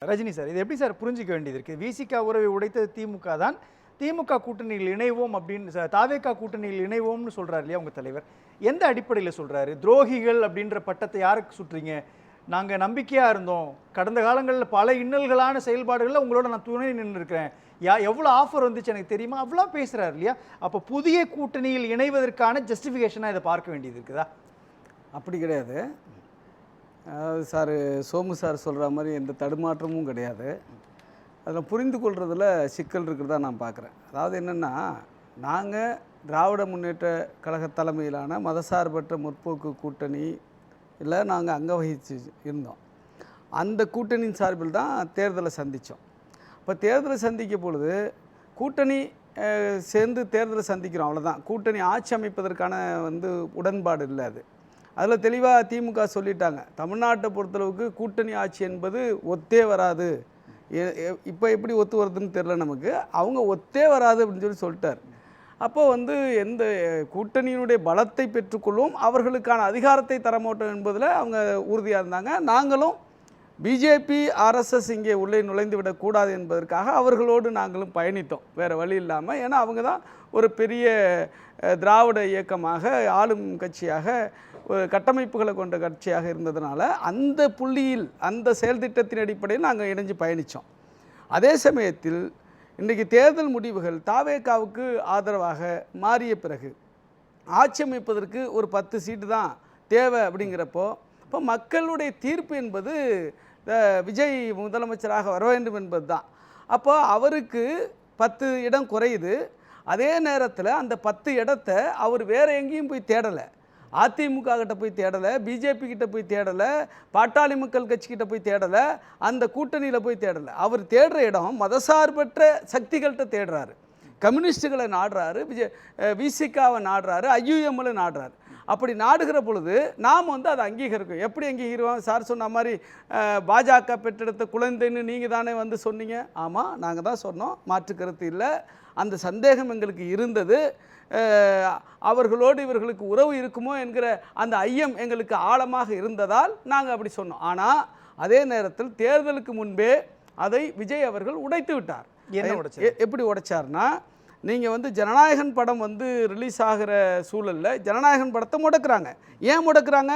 Rajini sir, இது எப்படி sir புரிஞ்சிக்க வேண்டியது இருக்கு? விசிக உறவை உடைத்தது திமுக தான். திமுக கூட்டணியில் இணைவோம் அப்படின்னு தாவேகா கூட்டணியில் இணைவோம்னு சொல்றாரு இல்லையா உங்க தலைவர்? எந்த அடிப்படையில் சொல்றாரு? துரோகிகள் அப்படின்ற பட்டத்தை யாருக்கு சுட்டுறீங்க? நாங்க நம்பிக்கையா இருந்தோம், கடந்த காலங்களில் பல இன்னல்களான செயல்பாடுகளில் உங்களோட நான் துணை நின்று இருக்கிறேன், எவ்வளோ ஆஃபர் வந்துச்சு எனக்கு தெரியுமா, அவ்வளோ பேசுறாரு இல்லையா? அப்போ புதிய கூட்டணியில் இணைவதற்கான ஜஸ்டிஃபிகேஷனாக இதை பார்க்க வேண்டியது இருக்குதா? அப்படி கிடையாது. அதாவது சார் சோமு சார் சொல்கிற மாதிரி எந்த தடுமாற்றமும் கிடையாது. அதில் புரிந்து கொள்றதுல சிக்கல் இருக்கிறதா நான் பார்க்குறேன். அதாவது என்னென்னா, நாங்கள் திராவிட முன்னேற்ற கழக தலைமையிலான மதசார்பற்ற முற்போக்கு கூட்டணி இல்லை நாங்கள் அங்கே வகித்து இருந்தோம். அந்த கூட்டணியின் சார்பில் தான் தேர்தலை சந்தித்தோம். இப்போ தேர்தலை சந்திக்கும் பொழுது கூட்டணி சேர்ந்து தேர்தலை சந்திக்கிறோம், அவ்வளோதான். கூட்டணி ஆட்சி அமைப்பதற்கான உடன்பாடு இல்லை. அது அதில் தெளிவாக திமுக சொல்லிட்டாங்க, தமிழ்நாட்டை பொறுத்தளவுக்கு கூட்டணி ஆட்சி என்பது ஒத்தே வராது. இப்போ எப்படி ஒத்து வருதுன்னு தெரில நமக்கு, அவங்க ஒத்தே வராது அப்படின்னு சொல்லிட்டார். அப்போது எந்த கூட்டணியினுடைய பலத்தை பெற்றுக்கொள்வோம், அவர்களுக்கான அதிகாரத்தை தரமாட்டோம் என்பதில் அவங்க உறுதியாக இருந்தாங்க. நாங்களும் பிஜேபி ஆர்எஸ்எஸ் இங்கே உள்ளே நுழைந்து விடக்கூடாது என்பதற்காக அவர்களோடு நாங்களும் பயணித்தோம், வேறு வழி இல்லாமல். ஏன்னா அவங்க தான் ஒரு பெரிய திராவிட இயக்கமாக, ஆளும் கட்சியாக, கட்டமைப்புகளை கொண்ட கட்சியாக இருந்ததுனால அந்த புள்ளியில் அந்த செயல் திட்டத்தின் அடிப்படையில் நாங்கள் இணைஞ்சு பயணித்தோம். அதே சமயத்தில் இன்றைக்கு தேர்தல் முடிவுகள் தாவேகாவுக்கு ஆதரவாக மாறிய பிறகு ஆட்சி அமைப்பதற்கு ஒரு 10 சீட்டு தான் தேவை அப்படிங்கிறப்போ, இப்போ மக்களுடைய தீர்ப்பு என்பது விஜய் முதலமைச்சராக வர வேண்டும் என்பது தான். அப்போ அவருக்கு 10 இடம் குறையுது. அதே நேரத்தில் அந்த 10 இடத்த அவர் வேறு எங்கேயும் போய் தேடலை. அதிமுக கிட்ட போய் தேடலை, பிஜேபி கிட்ட போய் தேடலை, பாட்டாளி மக்கள் கட்சிக்கிட்ட போய் தேடலை, அந்த கூட்டணியில் போய் தேடலை. அவர் தேடுற இடம் மதசார்பற்ற சக்திகள்கிட்ட தேடுறாரு. கம்யூனிஸ்டுகளை நாடுறாரு, விசிகாவை நாடுறாரு, ஐயுஎம்ல நாடுறாரு. அப்படி நாடுகிற பொழுது நாம் அதை அங்கீகரிக்கும். எப்படி அங்கீகரிவோம்? சார் சொன்ன மாதிரி பாஜக பெற்றெடுத்த குழந்தைன்னு நீங்கள் தானே சொன்னீங்க. ஆமாம், நாங்கள் தான் சொன்னோம், மாற்று கருத்து இல்லை. அந்த சந்தேகம் எங்களுக்கு இருந்தது. அவர்களோடு இவர்களுக்கு உறவு இருக்குமோ என்கிற அந்த ஐயம் எங்களுக்கு ஆழமாக இருந்ததால் நாங்கள் அப்படி சொன்னோம். ஆனால் அதே நேரத்தில் தேர்தலுக்கு முன்பே அதை விஜய் அவர்கள் உடைத்து விட்டார். எப்படி உடைச்சார்னா, நீங்கள் ஜனநாயகன் படம் ரிலீஸ் ஆகிற சூழலில் ஜனநாயகன் படத்தை முடக்கிறாங்க. ஏன் முடக்கிறாங்க?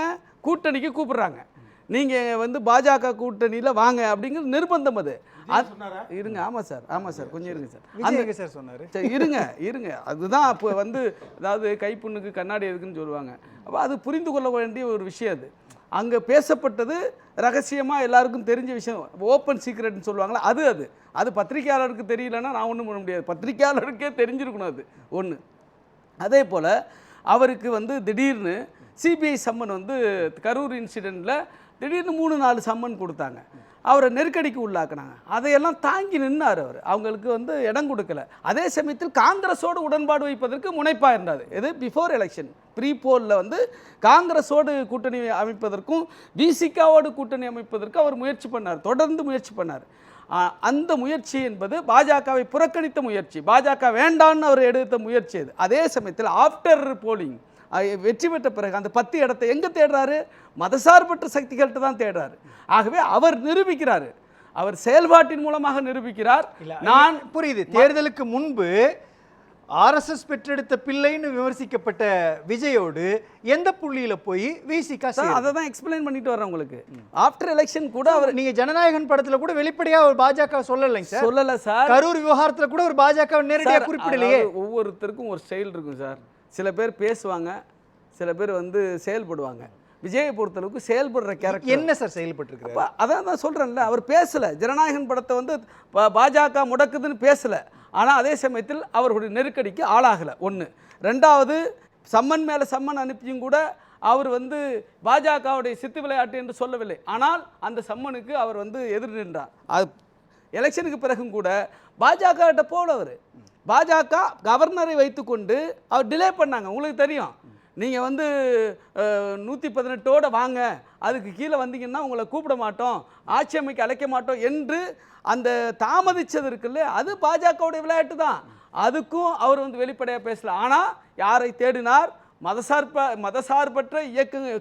கூட்டணிக்கு கூப்பிட்றாங்க. நீங்கள் பாஜக கூட்டணியில் வாங்க அப்படிங்கிற நிர்பந்தம். அது இருங்க. ஆமாம் சார், ஆமாம் சார், கொஞ்சம் இருங்க சார். அந்த சார் சொன்னார். சரி, இருங்க. அதுதான் அப்போ அதாவது கைப்புண்ணுக்கு கண்ணாடி எதுக்குன்னு சொல்லுவாங்க. அப்போ அது புரிந்து கொள்ள வேண்டிய ஒரு விஷயம். அது அங்கே பேசப்பட்டது ரகசியமாக எல்லாருக்கும் தெரிஞ்ச விஷயம், ஓப்பன் சீக்ரெட்னு சொல்லுவாங்களா, அது பத்திரிகையாளருக்கு தெரியலன்னா நான் ஒன்றும் பண்ண முடியாது. பத்திரிகையாளருக்கே தெரிஞ்சிருக்கணும் அது ஒன்று. அதே போல் அவருக்கு திடீர்னு சிபிஐ சம்மன் கரூர் இன்சிடெண்ட்டில் திடீர்னு 3-4 சம்மன் கொடுத்தாங்க. அவரை நெருக்கடிக்கு உள்ளாக்குனாங்க. அதையெல்லாம் தாங்கி நின்னார் அவர். அவங்களுக்கு இடம் கொடுக்கல. அதே சமயத்தில் காங்கிரஸோடு உடன்பாடு வைப்பதற்கு முனைப்பாக இருந்தார். இது பிஃபோர் எலெக்ஷன் ப்ரீ போலில் காங்கிரஸோடு கூட்டணி அமைப்பதற்கும் விசிகாவோடு கூட்டணி அமைப்பதற்கு அவர் முயற்சி பண்ணார், தொடர்ந்து முயற்சி பண்ணார். அந்த முயற்சி என்பது பாஜகவை புறக்கணித்த முயற்சி, பாஜக வேண்டான்னு அவர் எடுத்த முயற்சி அது. அதே சமயத்தில் ஆஃப்டர் போலிங் வெற்றி பெற்ற பிறகு அந்த 10 இடத்தை எங்கே தேடுறாரு? மதசார்பற்ற சக்திகள்கிட்ட தான் தேடுறாரு. ஆகவே அவர் நிரூபிக்கிறார், அவர் செயல்பாட்டின் மூலமாக நிரூபிக்கிறார். நான் புரியுது. தேர்தலுக்கு முன்பு ஆர்எஸ்எஸ் பெற்றெடுத்த பிள்ளைன்னு விமர்சிக்கப்பட்ட விஜயோடு எந்த புள்ளியில போய் விசிக அதை தான் எக்ஸ்பிளைன் பண்ணிட்டு வரேன் உங்களுக்கு. ஆஃப்டர் எலெக்ஷன் கூட அவர், நீங்க ஜனநாயகன் படத்துல கூட வெளிப்படையா ஒரு பாஜக சொல்லலைங்க சார். சொல்லல சார். கரூர் விவகாரத்துல கூட ஒரு பாஜக நேரடியாக குறிப்பிடலையே. ஒவ்வொருத்தருக்கும் ஒரு ஸ்டைல் இருக்கும் சார். சில பேர் பேசுவாங்க, சில பேர் செயல்படுவாங்க. விஜயை பொறுத்தளவுக்கு செயல்படுற கேரக்டர் என்ன சார் செயல்பட்டு? அதான் நான் சொல்கிறேன்ல, அவர் பேசலை. ஜனநாயகன் படத்தை பாஜக முடக்குதுன்னு பேசலை. ஆனால் அதே சமயத்தில் அவர்களுடைய நெருக்கடிக்கு ஆளாகலை. ஒன்று. ரெண்டாவது, சம்மன் மேலே சம்மன் அனுப்பியும் கூட அவர் பாஜகவுடைய சித்து விளையாட்டு என்று சொல்லவில்லை. ஆனால் அந்த சம்மனுக்கு அவர் எதிர் நின்றார். அது எலெக்ஷனுக்கு பிறகும் கூட பாஜக கிட்ட போல அவர் பாஜக கவர்னரை வைத்துக்கொண்டு அவர் டிலே பண்ணாங்க. உங்களுக்கு தெரியும், நீங்கள் 118ஓடு வாங்க, அதுக்கு கீழே வந்தீங்கன்னா உங்களை கூப்பிட மாட்டோம், ஆட்சி அமைக்க அழைக்க மாட்டோம் என்று அந்த தாமதிச்சது இருக்குல்ல, அது பாஜகவுடைய விளையாட்டு தான். அதுக்கும் அவர் வெளிப்படையாக பேசல. ஆனால் யாரை தேடினார்? மதசார்பற்ற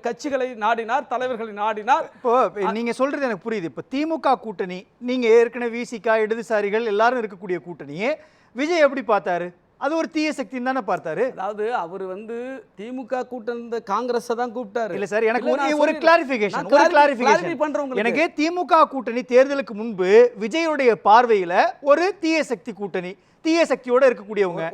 கட்சிகளை நாடினார், தலைவர்களை நாடினார். இப்போ நீங்க சொல்றது எனக்கு புரியுது. இப்போ திமுக கூட்டணி, நீங்க ஏற்கனவே விசிகா, இடதுசாரிகள் எல்லாரும் இருக்கக்கூடிய கூட்டணியே விஜய் எப்படி பார்த்தாரு? அது ஒரு தீய சக்தின்னு தானே பார்த்தாரு. அதாவது அவர் வந்து திமுக கூட்டணி காங்கிரஸை தான் கூப்பிட்டாரு. இல்ல சார், எனக்கு ஒரு கிளாரிஃபிகேஷன் பண்றேன். எனக்கு திமுக கூட்டணி தேர்தலுக்கு முன்பு விஜயுடைய பார்வையில ஒரு தீய சக்தி கூட்டணி, தீய சக்தியோட இருக்கக்கூடியவங்க.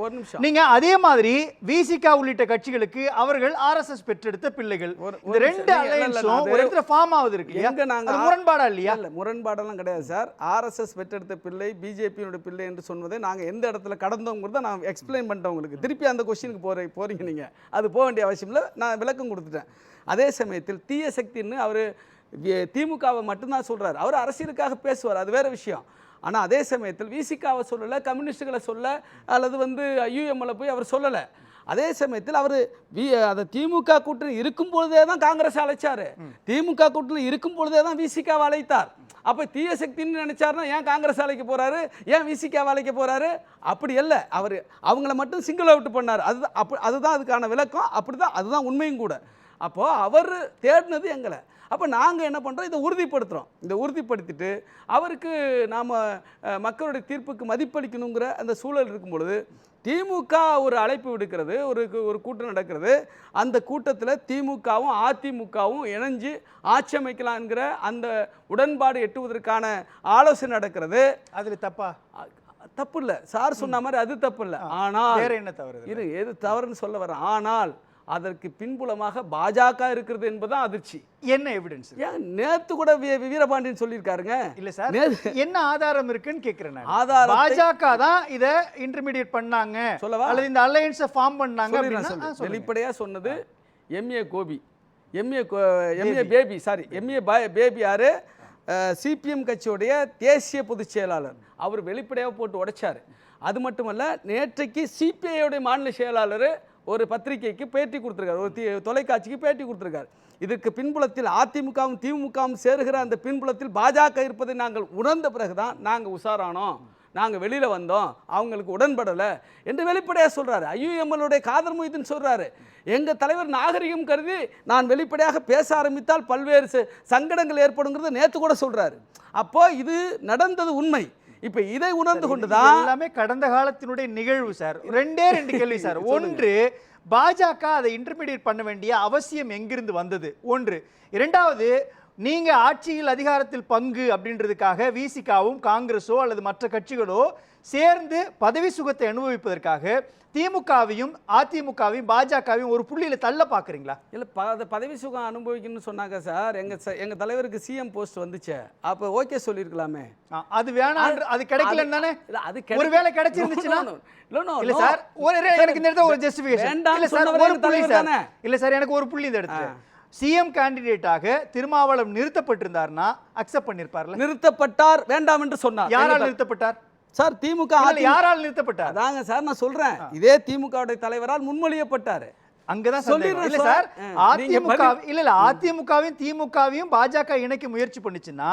நீங்க அதே மாதிரி விசிகா உள்ளிட்ட கட்சிகளுக்கு அவர்கள் ஆர்எஸ்எஸ் பெற்றெடுத்த பிள்ளைகள். இந்த ரெண்டு அலையன்ஸும் ஒரு இடத்துல ஃபார்ம் ஆகுது இருக்கு. எங்க நாங்க முரண்பாடா இல்லையா? இல்ல, முரண்பாடெல்லாம் கிடையாது சார். ஆர்எஸ்எஸ் பெற்றெடுத்த பிள்ளை, பிஜேபியோட பிள்ளை என்று சொன்னதை நாங்க எந்த இடத்துல கடந்தோங்கிறத நான் எக்ஸ்பிளைன் பண்ணிட்டேன் உங்களுக்கு. திருப்பி அந்த கொஸ்டினுக்கு போறீங்க நீங்க. அது போக வேண்டிய அவசியம் இல்லை, நான் விளக்கம் கொடுத்துட்டேன். அதே சமயத்தில் தீய சக்தின்னு அவர் திமுகவை மட்டும்தான் சொல்றாரு. அவர் அரசியலுக்காக பேசுவார், அது வேற விஷயம். ஆனால் அதே சமயத்தில் விசிகாவை சொல்லலை, கம்யூனிஸ்டுகளை சொல்ல, அல்லது வந்து யூஎம்எல்ல போய் அவர் சொல்லலை. அதே சமயத்தில் அவர் அதை திமுக கூட்டணி இருக்கும் பொழுதே தான் காங்கிரஸ் அழைச்சார், திமுக கூட்டணி இருக்கும் பொழுதே தான் விசிகாவை அழைத்தார். அப்போ தீய சக்தின்னு நினைச்சாருன்னா ஏன் காங்கிரஸ் அழைக்க போறாரு, ஏன் விசிகாவை அழைக்க போறாரு? அப்படி இல்லை, அவர் அவங்கள மட்டும் சிங்கிள் அவுட் பண்ணார். அதுதான் அதுக்கான விளக்கம். அப்படிதான், அதுதான் உண்மையும் கூட. அப்போது அவர் தேடினது எங்களை. அப்போ நாங்கள் என்ன பண்ணுறோம், இதை உறுதிப்படுத்துகிறோம். இதை உறுதிப்படுத்திட்டு அவருக்கு நாம் மக்களுடைய தீர்ப்புக்கு மதிப்பளிக்கணுங்கிற அந்த சூழல் இருக்கும் பொழுது திமுக ஒரு அழைப்பு விடுக்கிறது, ஒரு கூட்டம் நடக்கிறது. அந்த கூட்டத்தில் திமுகவும் அதிமுகவும் இணைஞ்சு ஆட்சி அமைக்கலாம்ங்கிற அந்த உடன்பாடு எட்டுவதற்கான ஆலோசனை நடக்கிறது. அதில் தப்பு இல்லை சார் சொன்ன மாதிரி, அது தப்பு இல்லை. ஆனால் வேற என்ன தவறு? எது தவறுன்னு சொல்ல வரேன். ஆனால் அதற்கு பின்புலமாக பாஜக இருக்கிறது என்பதுதான் அதிர்ச்சி. என்ன எவிடன்ஸ்? நேத்து கூட வீரபாண்டியன் சொல்லியிருக்காருங்க. இல்ல சார், என்ன ஆதாரம் இருக்குன்னு கேக்குறேன். ஆதாரம் பாஜக தான் இத இன்டர்மீடியேட் பண்ணாங்க சொல்லவா, அல்லது இந்த அலையன்ஸை ஃபார்ம் பண்ணாங்க? வெளிப்படையா சொன்னது M A Gopi, M A Baby, sorry M A Baby யாரு, சிபிஎம் கட்சியுடைய தேசிய பொதுச் செயலாளர். அவர் வெளிப்படையாக போட்டு உடைச்சாரு. அது மட்டுமல்ல, நேற்றைக்கு சிபிஐயோடைய மாநில செயலாளர் ஒரு பத்திரிகைக்கு பேட்டி கொடுத்துருக்காரு, ஒரு தொலைக்காட்சிக்கு பேட்டி கொடுத்துருக்காரு. இதற்கு பின்புலத்தில் அதிமுகவும் திமுகவும் சேருகிற அந்த பின்புலத்தில் பாஜக இருப்பதை நாங்கள் உணர்ந்த பிறகுதான் நாங்கள் உஷாரானோம், நாங்கள் வெளியில் வந்தோம், அவங்களுக்கு உடன்படலை என்று வெளிப்படையாக சொல்கிறாரு. ஐயுஎம்எல்லுடைய காதர் மொய்தீன் சொல்கிறாரு, எங்கள் தலைவர் நாகரிகம் கருதி நான் வெளிப்படையாக பேச ஆரம்பித்தால் பல்வேறு சங்கடங்கள் ஏற்படுங்கிறத நேற்று கூட சொல்கிறாரு. அப்போ இது நடந்தது உண்மை. இப்ப இதை உணர்ந்து கொண்டுதான் எல்லாமே கடந்த காலத்தினுடைய நிகழ்வு சார். ரெண்டு கேள்வி சார். ஒன்று, பாஜக அதை இன்டர்மீடியேட் பண்ண வேண்டிய அவசியம் எங்கிருந்து வந்தது? ஒன்று. இரண்டாவது, நீங்க ஆட்சியில் அதிகாரத்தில் பங்கு அப்படின்றதுக்காக விசிகாவும் காங்கிரஸோ அல்லது மற்ற கட்சிகளோ சேர்ந்து பதவி சுகத்தை அனுபவிப்பதற்காக திமுகவையும் அதிமுகவையும் பாஜகவையும் ஒரு புள்ளியில தள்ள பாக்குறீங்களா? இல்ல, பதவி சுகம் அனுபவிக்கணும்னு சொன்னாங்க சார். எங்க தலைவருக்கு சிஎம் போஸ்ட் வந்துச்சு, அப்ப ஓகே சொல்லிருக்கலாமே. அது வேணாம், அது கிடைக்கலன்னு தானே. அது ஒருவேளை கிடைச்சிருந்துச்சுன்னா இல்ல சார், எனக்கு இந்த இடத்துல ஒரு ஜஸ்டிஃபிகேஷன் இல்ல சார், ஒரு புள்ளி சார். இல்ல சார், எனக்கு ஒரு புள்ளி இந்த இடத்துல சிஎம் கேண்டிடேட்டாக திருமாவளவன் நிறுத்தப்பட்டிருந்தார்னா அக்செப்ட் பண்ணிருப்பார்ல. நிறுத்தப்பட்டார், வேண்டாம் என்று சொன்னார். யாரால் நிறுத்தப்பட்டார் சார்? திமுக. யாரால் நிறுத்தப்பட்டார்? அதாங்க சார் நான் சொல்றேன், இதே திமுகவுடைய தலைவரால் முன்மொழியப்பட்டார். அங்கதான் சொல்லிடுறேன். இல்ல சார், அதிமுகவையும் திமுகவையும் பாஜக இணைக்க முயற்சி பண்ணுச்சுன்னா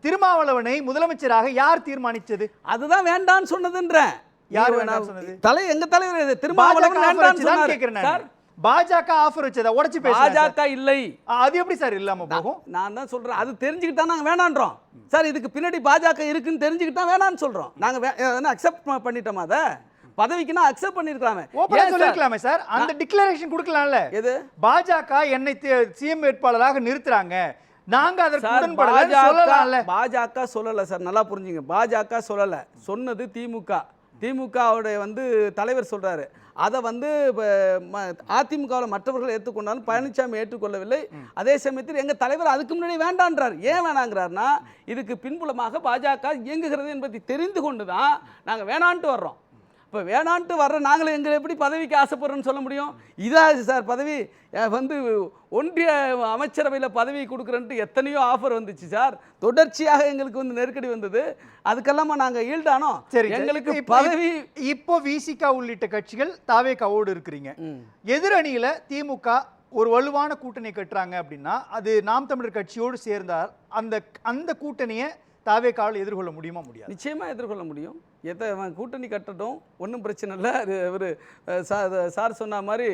திருமாவளவனை முதலமைச்சராக யார் தீர்மானிச்சது? அதுதான் வேண்டான்னு சொன்னதுன்றேன். யார் வேண்டாம் சொன்னது? எங்க தலைவர் திருமாவளவன் வேண்டான்னு சொன்னார் கேக்குறேன் சார். பாஜக ஆஃபர் வச்சதா உடைச்சு பேச பாஜக இல்லை. அது எப்படி சார் இல்லாம போகும்? நான் தான் சொல்றேன், அது தெரிஞ்சுக்கிட்டா நாங்க வேணான்றோம் சார். இதுக்கு பின்னாடி பாஜக இருக்குன்னு தெரிஞ்சுக்கிட்டா வேணான்னு சொல்றோம். நாங்க அக்செப்ட் பண்ணிட்டோமா? அதை பதவிக்குனா அக்செப்ட் பண்ணிருக்கலாமே, ஓபனா சொல்லிருக்கலாமே சார். அந்த டிக்ளரேஷன் கொடுக்கலாம்ல. எது? பாஜக என்னை சிஎம் வேட்பாளராக நிறுத்துறாங்க, நாங்க அதற்கு உடன்படல சொல்லலாம்ல. பாஜக சொல்லல சார், நல்லா புரிஞ்சுங்க. பாஜக சொல்லல, சொன்னது திமுக. திமுகவுடைய தலைவர் சொல்றாரு. அதை அதிமுகவில் மற்றவர்கள் ஏற்றுக்கொண்டாலும் பழனிசாமி ஏற்றுக்கொள்ளவில்லை. அதே சமயத்தில் எங்கள் தலைவர் அதுக்கு முன்னாடி வேண்டான்றார். ஏன் வேணாங்கிறார்னா, இதுக்கு பின்புலமாக பாஜக இயங்குகிறது என்பதை தெரிந்து கொண்டு தான் நாங்கள் வேணான்ட்டு வர்றோம். இப்போ வேணான்ட்டு வர்ற நாங்கள் எங்களை எப்படி பதவிக்கு ஆசைப்படுறோன்னு சொல்ல முடியும்? இதாச்சு சார் பதவி. ஒன்றிய அமைச்சரவையில் பதவி கொடுக்குறேன்ட்டு எத்தனையோ ஆஃபர் வந்துச்சு சார். தொடர்ச்சியாக எங்களுக்கு நெருக்கடி வந்தது. அதுக்கெல்லாமா நாங்கள் ஈல்டானோம். சரி, எங்களுக்கு பதவி. இப்போ விசிகா உள்ளிட்ட கட்சிகள் தாவேகாவோடு இருக்கிறீங்க. எதிரணியில் திமுக ஒரு வலுவான கூட்டணி கட்டுறாங்க அப்படின்னா அது நாம் தமிழர் கட்சியோடு சேர்ந்தால் அந்த கூட்டணியை தாவேக்காவால் எதிர்கொள்ள முடியுமா முடியாது? நிச்சயமாக எதிர்கொள்ள முடியும். கூட்டணி கட்டட்டும், ஒன்றும் பிரச்சனை இல்லை. அது ஒரு சார் சொன்ன மாதிரி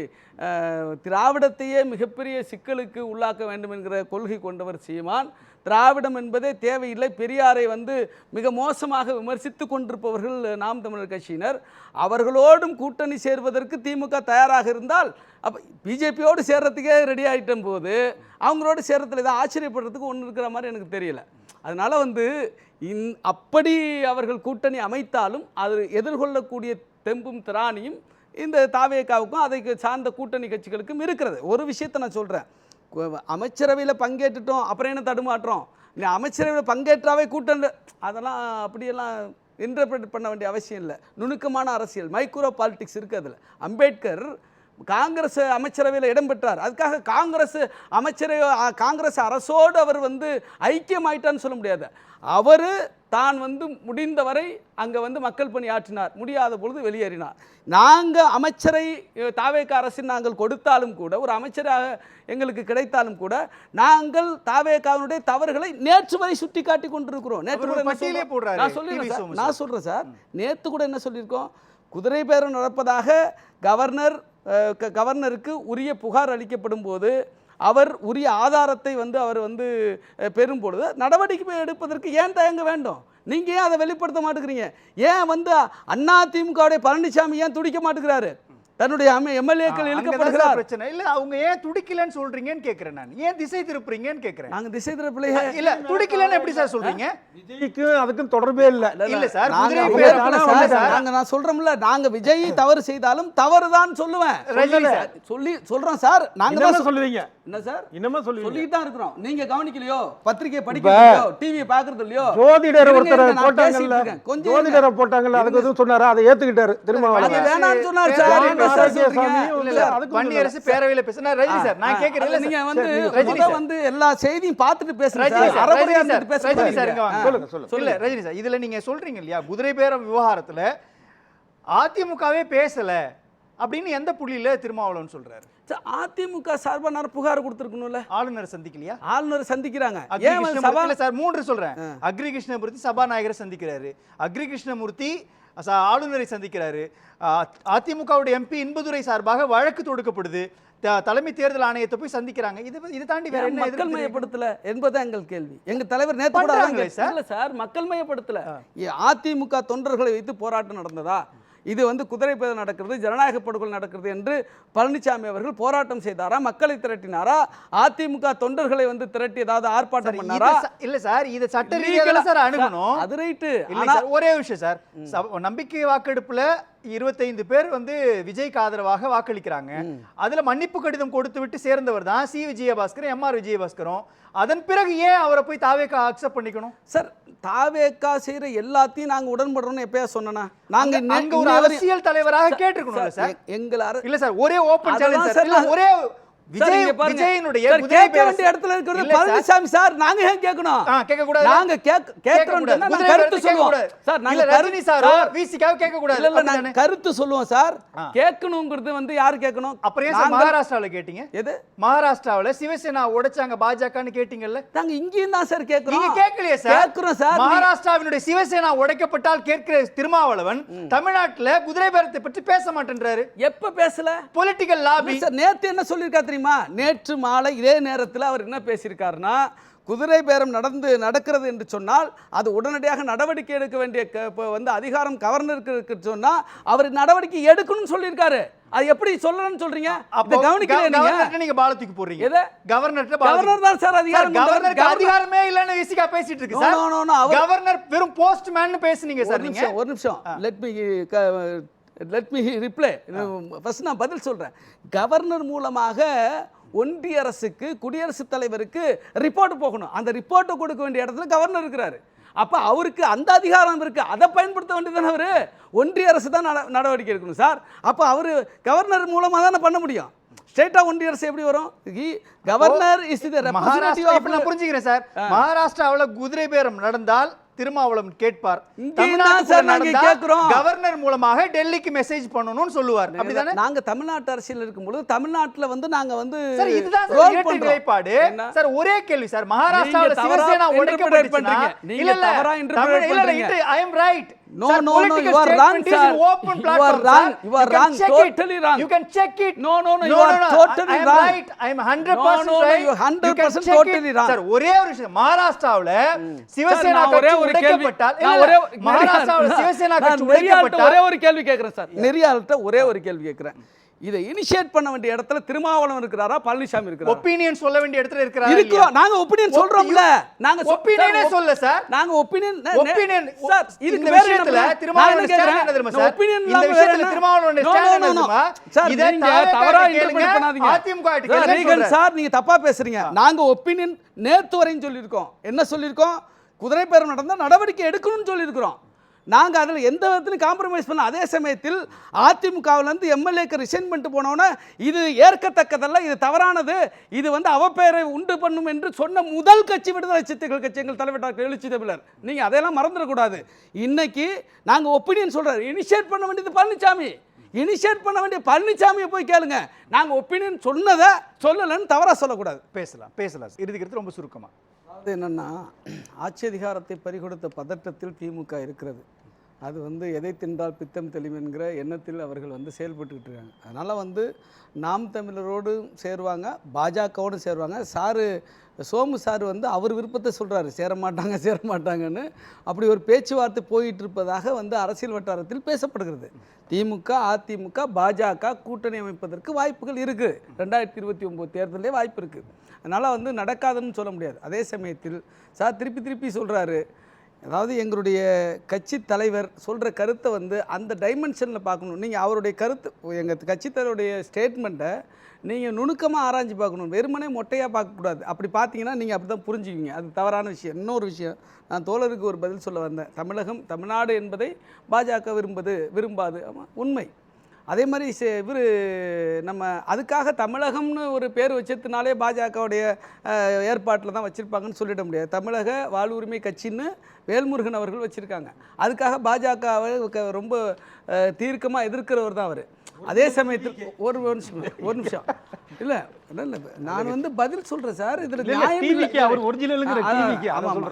திராவிடத்தையே மிகப்பெரிய சிக்கலுக்கு உள்ளாக்க வேண்டும் என்கிற கொள்கை கொண்டவர் சீமான். திராவிடம் என்பதே தேவையில்லை, பெரியாரை மிக மோசமாக விமர்சித்து கொண்டிருப்பவர்கள் நாம் தமிழர் கட்சியினர். அவர்களோடும் கூட்டணி சேர்வதற்கு திமுக தயாராக இருந்தால் அப்போ பிஜேபியோடு சேர்றதுக்கே ரெடி ஆகிட்டும் போது அவங்களோட சேர்றதுல ஏதாவது ஆச்சரியப்படுறதுக்கு ஒன்று இருக்கிற மாதிரி எனக்கு தெரியல. அதனால் அப்படி அவர்கள் கூட்டணி அமைத்தாலும் அது எதிர்கொள்ளக்கூடிய தெம்பும் திராணியும் இந்த தாவேகாவுக்கும் அதை சார்ந்த கூட்டணி கட்சிகளுக்கும் இருக்கிறது. ஒரு விஷயத்தை நான் சொல்கிறேன், அமைச்சரவையில் பங்கேற்றுட்டோம் அப்புறம் என்ன தடுமாற்றம், அமைச்சரவையில் பங்கேற்றாவே கூட்டணி, அதெல்லாம் அப்படியெல்லாம் இன்டர்பிரேட் பண்ண வேண்டிய அவசியம் இல்லை. நுணுக்கமான அரசியல், மைக்ரோ பாலிடிக்ஸ் இருக்குது அதில். அம்பேத்கர் காங்கிரஸ் அமைச்சரவையில் இடம் பெற்றார், அதுக்காக காங்கிரஸ் அரசோடு அவர் ஐக்கியமாயிட்டான்னு சொல்ல முடியாது. அவர் தான் முடிந்தவரை அங்கே மக்கள் பணி ஆற்றினார், முடியாத பொழுது வெளியேறினார். நாங்கள் அமைச்சரை தாவேகா அரசின் நாங்கள் கொடுத்தாலும் கூட, ஒரு அமைச்சராக எங்களுக்கு கிடைத்தாலும் கூட, நாங்கள் தாவேகாவினுடைய தவறுகளை நேற்று வரை சுட்டி காட்டி கொண்டிருக்கிறோம். நேற்று கூட நான் சொல்கிறேன் சார், நேற்று கூட என்ன சொல்லியிருக்கோம், குதிரை பேரம் நடப்பதாக கவர்னருக்கு உரிய புகார் அளிக்கப்படும் போது அவர் உரிய ஆதாரத்தை அவர் பெறும் பொழுது நடவடிக்கை எடுப்பதற்கு ஏன் தயங்க வேண்டும்? நீங்கள் ஏன் அதை வெளிப்படுத்த மாட்டேங்கிறீங்க? ஏன் அதிமுகவுடைய பழனிசாமி ஏன் துடிக்க மாட்டேங்கிறாரு? தன்னுடைய எம்எல்ஏக்கள் இழுக்கப்படுகிறார். பிரச்சனை இல்ல, அவங்க ஏன் துடிக்கலன்னு சொல்றீங்கன்னு கேக்குறேன். நான் ஏன் திசை திருப்புறீங்கன்னு கேக்குறேன். நாங்க திசை திருப்பலையே இல்ல, துடிக்கலன்னு எப்படி சார் சொல்றீங்க? விஜய்க்கு அதுக்கும் தொடர்பே இல்ல. இல்ல சார், நான் சொல்றோம்ல, நாங்க விஜய் தவறு செய்தாலும் தவறுதான் சொல்லுவேன். சொல்றோம் சார். நாங்க தான் சொல்லுவீங்க. என்ன சார் இன்னமா சொல்லிட்டு தான் இருக்கிறோம். நீங்க கவனிக்கலையோ, பத்திரிகை படிக்கலையோ, டிவி பாக்குறது இல்லையோ? ஜோதிடர் ஒருத்தர் போட்டாங்கல்ல, ஜோதிடர் போட்டாங்கல்ல, அதுக்கு எதுவும் சொன்னாரா? அதை ஏத்துக்கிட்டாரு திருமாவளவன். அது வேணாம்னு சொன்னார் சார். பேரவையில பேசினார். ரஜினி சார், நான் கேக்குறேன், நீங்க எல்லா செய்தியும் பார்த்துட்டு பேசுறீங்க. ரஜினி சார் சொல்லுங்க. ரஜினி சார், இதுல நீங்க சொல்றீங்க இல்லையா, குதிரை பேரம் விவகாரத்துல அதிமுகவே பேசல அப்படின்னு எந்த புள்ளியில திருமாவளவன் சொல்றாரு? அதிமுக சார்பா புகார் கொடுத்திருக்கணும்ல. ஆளுநர் சந்திக்கலையா? ஆளுநர் சந்திக்கிறாங்க. சார் 3 சொல்றேன். அக்ரி கிருஷ்ணமூர்த்தி சபாநாயகரை சந்திக்கிறாரு, அக்ரி கிருஷ்ணமூர்த்தி ஆளுநரை சந்திக்கிறாரு, அதிமுகவுடைய எம்பி இன்பதுரை சார்பாக வழக்கு தொடுக்கப்படுது, தலைமை தேர்தல் ஆணையத்தை போய் சந்திக்கிறாங்க. இது தாண்டி வேற என்ன? மக்கள் மயப்படுத்தல என்பது எங்கள் கேள்வி. எங்க தலைவர் நேத்து கூட சார் மக்கள் மயப்படுத்தல. அதிமுக தொண்டர்களை வைத்து போராட்டம் நடந்ததா? இது குதிரை பேரம் நடக்கிறது, ஜனநாயக படுகொலை நடக்கிறது என்று பழனிசாமி அவர்கள் போராட்டம் செய்தாரா? மக்களை திரட்டினாரா? அதிமுக தொண்டர்களை திரட்டி ஏதாவது ஆர்ப்பாட்டம் பண்ணாரா? இல்ல சார், இது சட்ட ரீதியாக சார் அணுகணும். அது ரைட்டு. ஒரே விஷயம் சார், நம்பிக்கை வாக்கெடுப்புல 25 பேர் விஜய்க்கு ஆதரவாக வாக்களிக்கிறாங்க. அதுல மன்னிப்பு கடிதம் கொடுத்து விட்டு சேர்ந்தவர் தான் சி விஜயபாஸ்கரும் எம்ஆர் விஜயபாஸ்கரும். அதன் பிறகு ஏன் அவரை போய் தாவேகா அக்செப்ட் பண்ணிக்கணும்? சார், தாவேகா செய்யற எல்லாத்தையும் நாங்க உடன்படுறோம்னு எப்பயா சொன்னா? நாங்க ஒரு அரசியல் தலைவராக கேட்டிருக்கணும் சார். எங்கள இல்ல சார், ஒரே ஓபன் சேலஞ்ச் சார். ஒரே விஜயனுடைய கேட்க வேண்டிய இடத்துல இருக்கிறது பழனிசாமி சார். நாங்க ஏன் கேட்கணும்? கேட்க கூடாது. நாங்க கேட்கறோம், நாங்க கருத்து சொல்லுவோம் சார். நாங்க ரஜினி சார் விசிகாව கேட்க கூடாது. இல்ல, நாங்க கருத்து சொல்லுவோம் சார். கேட்கணும்ங்கிறது யாரு கேட்கணும்? அப்புறம் ஏன் மகாராஷ்டிரால கேட்டீங்க? எது மகாராஷ்டிராவுல சிவசேனா உடைச்சாங்க பாஜகன்னு கேட்டீங்கல்ல? நாங்க இங்கேயும் தான் சார் கேட்கறோம். நீங்க கேட்கலையே சார். கேட்கறோம் சார். மகாராஷ்டிராவினுடைய சிவசேனா உடைக்கப்பட்டால் கேட்கிற திருமாவளவன் தமிழ்நாட்டுல குதிரை பேரத்தை பற்றி பேச மாட்டேன்றாரு. எப்ப பேசல? Political lobby. சார் நேத்து என்ன சொல்லிருக்கா தெரியுமா? நேற்று மாலை இதே நேரத்தில் அவர் என்ன பேசியிருக்காருன்னா, குதிரை பேரம் நடக்கிறது என்று சொன்னால் அது உடனடியாக நடவடிக்கை எடுக்க வேண்டிய அதிகாரம் கவர்னருக்கு சொன்னா அவர் நடவடிக்கை எடுக்கணும்னு சொல்லியிருக்காரு. அது எப்படி சொல்லணும்னு சொல்றீங்க? அப்ப கவனிக்கல நீங்க பாலத்துக்கு போறீங்க. எது கவர்னர் தான் சார் அதிகாரம். கவர்னருக்கு அதிகாரமே இல்லன்னு விசிகா பேசிட்டு இருக்கு சார். கவர்னர் வெறும் போஸ்ட்மேன் பேசுனீங்க சார். நீங்க ஒரு நிமிஷம் லெட் மீ ரிப்ளை. ஃபர்ஸ்ட் நான் பதில் சொல்கிறேன். கவர்னர் மூலமாக ஒன்றிய அரசுக்கு, குடியரசுத் தலைவருக்கு ரிப்போர்ட் போகணும். அந்த ரிப்போர்ட்டை கொடுக்க வேண்டிய இடத்துல கவர்னர் இருக்கிறாரு. அப்போ அவருக்கு அந்த அதிகாரம் இருக்குது, அதை பயன்படுத்த வேண்டியதானே அவர். ஒன்றிய அரசு தான் நடவடிக்கை எடுக்கணும் சார். அப்போ அவர் கவர்னர் மூலமாக தானே பண்ண முடியும். ஸ்டேட்டா ஒன்றிய அரசு எப்படி வரும்? Governor is the representative of. நான் புரிஞ்சுக்கிறேன் சார். மகாராஷ்டிராவில் குதிரை பேரம் நடந்தால் திருமாவளவன் கேட்பார். இங்கேயும் தான் சார் நாங்க கேட்கிறோம். கவர்னர் மூலமாக டெல்லிக்கு மெசேஜ் பண்ணணும்னு சொல்லுவார். அப்படிதானே? நாங்க தமிழ்நாட்டு அரசியல் இருக்கும்போது தமிழ்நாட்டுல வந்து நாங்க வந்து சார் இதுதான் ரோல் சார் பண்றோம். நிலைப்பாடு. என்ன? சார் ஒரே கேள்வி சார், மகாராஷ்டிரால நீங்க தவறா சிவசேனா interpret உடைக்கப்பட்டுச்சுனா பண்றீங்க. நீங்க தவறா interpret பண்றீங்க. I am right. No, Sir, no, no, political you are wrong, statement is sir. an open You platform, are wrong. sir. You are can wrong. check Totally it. wrong. You can check it. No, you are totally I am wrong. right. I am 100% No, right. you are 100% You can check totally it. wrong. Sir, ஒரே ஒரு விஷயம், மகாராஷ்டிராவுல சிவசேனா நான் ஒரே கட்சி ஒரு கேள்வி உடைக்கப்பட்டால் நான் ஒரே மகாராஷ்டிராவுல சிவசேனா கட்சி நான் நெறியாள்கிட்ட உடைக்கப்பட்டால் ஒரே ஒரு கேள்வி கேட்கிறேன் சார். நெறியாள்கிட்ட ஒரே ஒரு கேள்வி கேட்கிறேன். இதை இனிஷியேட் பண்ண வேண்டிய இடத்துல திருமாவளவன் இருக்கிறாரா, பழனிசாமி இருக்கிறாரா? ஒபினியன் சொல்ல வேண்டிய இடத்துல இருக்கிறாரா? இருக்கிறோம். நாங்க ஒபினியன் சொல்றோம்ல. நாங்க ஒபினியனே சொல்ல சார். நாங்க ஒபினியன் சார் இதுக்கு இந்த வேற விஷயத்துல என்ன திருமாவளவன் ஸ்டாண்ட் என்ன தெரியுமா சார்? இந்த விஷயத்துல திருமாவளவன் ஸ்டாண்ட் என்ன தெரியுமா? சார் இத நீங்க தவறா இன்டர்பிரட் பண்ணாதீங்க. அதிமுக சார் ரீகன் சார் நீங்க தப்பா பேசுறீங்க. நாங்க ஒபினியன் நேத்து வரையும் சொல்லியிருக்கோம். என்ன சொல்லியிருக்கோம்? குதிரை பேரம் நடந்தா நடவடிக்கை எடுக்கணும்னு சொல்லியிருக்கிறோம். நாங்கள் அதில் எந்த விதத்திலும் காம்ப்ரமைஸ் பண்ண. அதே சமயத்தில் அதிமுகவிலேருந்து எம்எல்ஏக்கு ரிசைன் பண்ணிட்டு போனோன்னே இது ஏற்கத்தக்கதல்ல, இது தவறானது, இது வந்து அவப்பெயரை உண்டு பண்ணும் என்று சொன்ன முதல் கட்சி விடுதலை சிறுத்தைகள் கட்சி எங்கள் தலைவர் டாக்டர் எழுச்சி தமிழர். நீங்கள் அதையெல்லாம் மறந்துடக்கூடாது. இன்னைக்கு நாங்கள் ஒப்பீனியன் சொல்கிறோம். இனிஷியேட் பண்ண வேண்டியது பழனிசாமி. இனிஷியேட் பண்ண வேண்டிய பழனிசாமியை போய் கேளுங்க. நாங்கள் ஒப்பீனியன் சொன்னதை சொல்லலைன்னு தவறாக சொல்லக்கூடாது. பேசலாம். இறுதிக்கிறது ரொம்ப சுருக்கமாக. அது என்னென்னா, ஆட்சி அதிகாரத்தை பறிகொடுத்த பதட்டத்தில் திமுக இருக்கிறது. அது வந்து எதை தின்றால் பித்தம் தெளிவு என்கிற எண்ணத்தில் அவர்கள் வந்து செயல்பட்டுக்கிட்டு இருக்காங்க. அதனால் வந்து நாம் தமிழரோடு சேருவாங்க, பாஜகவோடு சேருவாங்க. சோமு சார் வந்து அவர் விருப்பத்தை சொல்கிறாரு, சேர மாட்டாங்கன்னு. அப்படி ஒரு பேச்சுவார்த்தை போயிட்டு இருப்பதாக வந்து அரசியல் வட்டாரத்தில் பேசப்படுகிறது. திமுக, அதிமுக, பாஜக கூட்டணி அமைப்பதற்கு வாய்ப்புகள் இருக்குது. 2029 தேர்தலே வாய்ப்பு இருக்குது. அதனால் வந்து நடக்காதுன்னு சொல்ல முடியாது. அதே சமயத்தில் சார் திருப்பி சொல்கிறாரு, அதாவது எங்களுடைய கட்சி தலைவர் சொல்கிற கருத்தை வந்து அந்த டைமென்ஷனில் பார்க்கணும். நீங்கள் அவருடைய கருத்து, எங்கள் கட்சி தலைவருடைய ஸ்டேட்மெண்ட்டை நீங்கள் நுணுக்கமாக ஆராய்ச்சி பார்க்கணும். வெறுமனே மொட்டையாக பார்க்கக்கூடாது. அப்படி பார்த்தீங்கன்னா நீங்கள் அப்படி தான் புரிஞ்சுக்குவீங்க. அது தவறான விஷயம். இன்னொரு விஷயம், நான் தோழருக்கு ஒரு பதில் சொல்ல வந்தேன். தமிழ்நாடு என்பதை பாஜக விரும்பாது. ஆமாம், உண்மை. அதே மாதிரி இவர் நம்ம அதுக்காக தமிழகம்னு ஒரு பேர் வச்சதுனாலே பாஜகவுடைய ஏற்பாட்டில் தான் வச்சுருப்பாங்கன்னு சொல்லிட முடியாது. தமிழக வாழ்வுரிமை கட்சின்னு வேல்முருகன் அவர்கள் வச்சுருக்காங்க. அதுக்காக பாஜகவை ரொம்ப தீர்க்கமாக எதிர்க்கிறவர் தான் அவர். அதே சமயத்தில் ஒரு நிமிஷம் இல்லை நான் வந்து பதில் சொல்கிறேன் சார். இதில்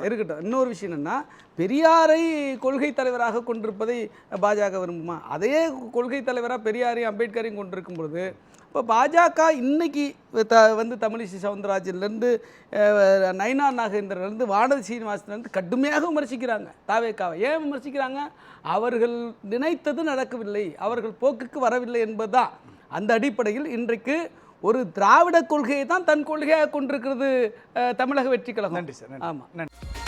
இருக்கட்டும். இன்னொரு விஷயம் என்னென்னா, பெரியாரை கொள்கை தலைவராக கொண்டிருப்பதை பாஜக விரும்புமா? அதே கொள்கை தலைவராக பெரியாரையும் அம்பேத்கரையும் கொண்டிருக்கும் பொழுது இப்போ பாஜக இன்னைக்கு வந்து தமிழிசை சவுந்தரராஜன்லேருந்து நயினா நாகேந்திரன்லேருந்து வானதி சீனிவாசன்லேருந்து கடுமையாக விமர்சிக்கிறாங்க தாவேக்காவை. ஏன் விமர்சிக்கிறாங்க? அவர்கள் நினைத்தது நடக்கவில்லை, அவர்கள் போக்குக்கு வரவில்லை என்பதுதான். அந்த அடிப்படையில் இன்றைக்கு ஒரு திராவிட கொள்கையை தான் தன் கொள்கையாக கொண்டிருக்கிறது தமிழக வெற்றி கழகம். நன்றி சார். ஆமாம், நன்றி.